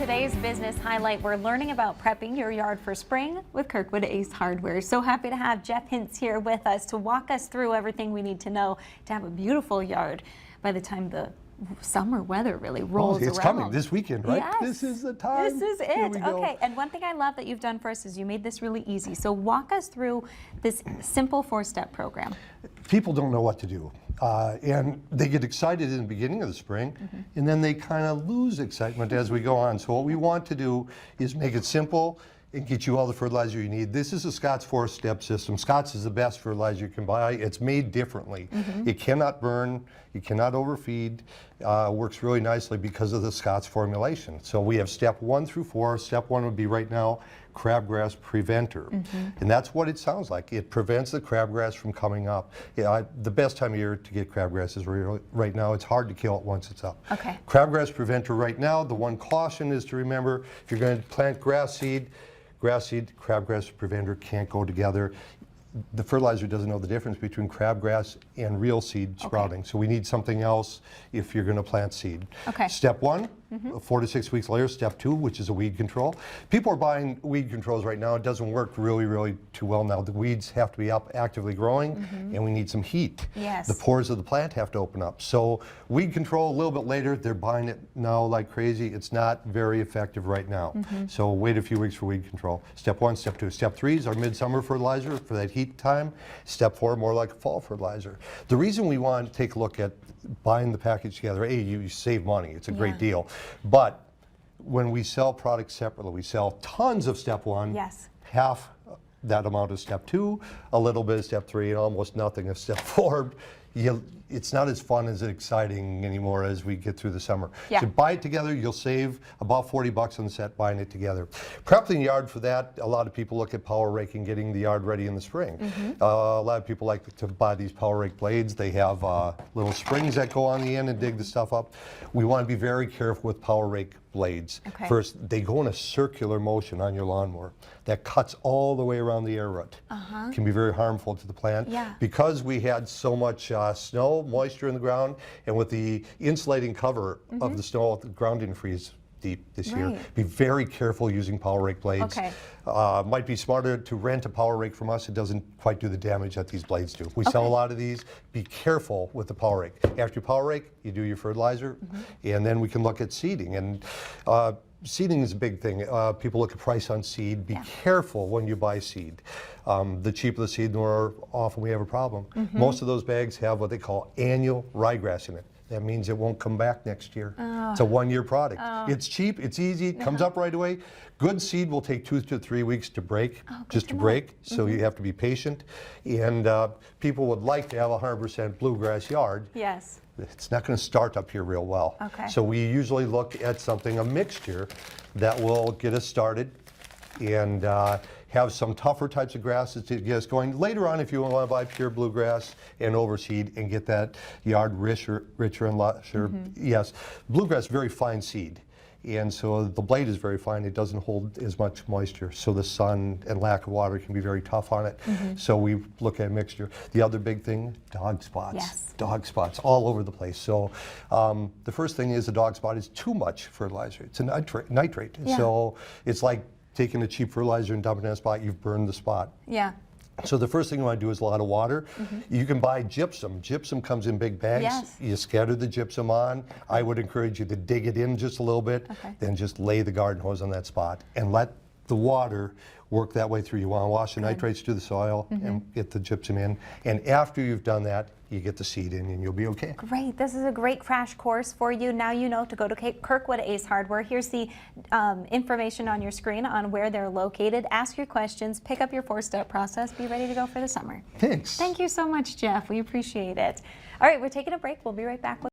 today's business highlight, we're learning about prepping your yard for spring with Kirkwood Ace Hardware. So happy to have Jeff Hintz here with us to walk us through everything we need to know to have a beautiful yard by the time the summer weather really rolls it's around. coming this weekend, right? Yes. This is the time. This is it. Okay, and one thing I love that you've done for us is you made this really easy. So walk us through this simple 4-step program. People don't know what to do. And they get excited in the beginning of the spring, and then they kind of lose excitement as we go on. So what we want to do is make it simple and get you all the fertilizer you need. This is a Scott's 4-step system. Scott's is the best fertilizer you can buy. It's made differently. It cannot burn, it cannot overfeed. Works really nicely because of the Scott's formulation. So we have step 1 through 4. Step 1 would be right now crabgrass preventer. And that's what it sounds like. It prevents the crabgrass from coming up. Yeah, the best time of year to get crabgrass is right now. It's hard to kill it once it's up. Okay. Crabgrass preventer right now, the one caution is to remember, if you're going to plant grass seed, crabgrass preventer can't go together. The fertilizer doesn't know the difference between crabgrass and real seed sprouting. So we need something else if you're going to plant seed. Okay. Step 1, 4 to 6 weeks later. Step 2, which is a weed control. People are buying weed controls right now. It doesn't work really too well now. The weeds have to be up actively growing, and we need some heat. Yes. The pores of the plant have to open up. So weed control a little bit later. They're buying it now like crazy. It's not very effective right now. So wait a few weeks for weed control. Step 1, step 2. Step 3 is our midsummer fertilizer for that heat time. Step 4, more like a fall fertilizer. The reason we want to take a look at buying the package together, you save money. It's a great deal. But when we sell products separately, we sell tons of step 1, half that amount of step 2, a little bit of step 3, and almost nothing of step 4. It's not as fun as exciting anymore as we get through the summer. So buy it together, you'll save about $40 on the set buying it together. Prepping the yard for that, a lot of people look at power raking, getting the yard ready in the spring. A lot of people like to buy these power rake blades. They have little springs that go on the end and dig the stuff up. We want to be very careful with power rake blades. First, they go in a circular motion on your lawnmower that cuts all the way around the air root. Can be very harmful to the plant. Because we had so much snow, moisture in the ground, and with the insulating cover of the snow, the ground didn't freeze deep this year. Be very careful using power rake blades. Might be smarter to rent a power rake from us. It doesn't quite do the damage that these blades do. We sell a lot of these. Be careful with the power rake. After you power rake, you do your fertilizer, and then we can look at seeding. And seeding is a big thing. People look at price on seed. Be careful when you buy seed. The cheaper the seed, the more often we have a problem. Most of those bags have what they call annual ryegrass in it. That means it won't come back next year. It's a 1-year product. It's cheap, it's easy, it comes up right away. Good seed will take 2 to 3 weeks to break, to break, so you have to be patient. And people would like to have a 100% bluegrass yard. It's not going to start up here real well. So we usually look at something, a mixture, that will get us started and have some tougher types of grasses to get us going. Later on, if you want to buy pure bluegrass and overseed and get that yard richer and lusher, yes, bluegrass is very fine seed. And so the blade is very fine. It doesn't hold as much moisture. So the sun and lack of water can be very tough on it. So we look at a mixture. The other big thing, dog spots. Dog spots all over the place. So the first thing is a dog spot is too much fertilizer. It's a nitrate. So it's like taking a cheap fertilizer and dumping it in a spot, you've burned the spot. So the first thing you want to do is a lot of water. You can buy gypsum. Gypsum comes in big bags. You scatter the gypsum on. I would encourage you to dig it in just a little bit, then just lay the garden hose on that spot and let the water work that way through. You want to wash the nitrates through the soil and get the gypsum in. And after you've done that, you get the seed in and you'll be okay. Great. This is a great crash course for you. Now you know to go to Kirkwood Ace Hardware. Here's the information on your screen on where they're located. Ask your questions, pick up your 4-step process, be ready to go for the summer. Thanks. Thank you so much, Jeff. We appreciate it. All right, we're taking a break. We'll be right back with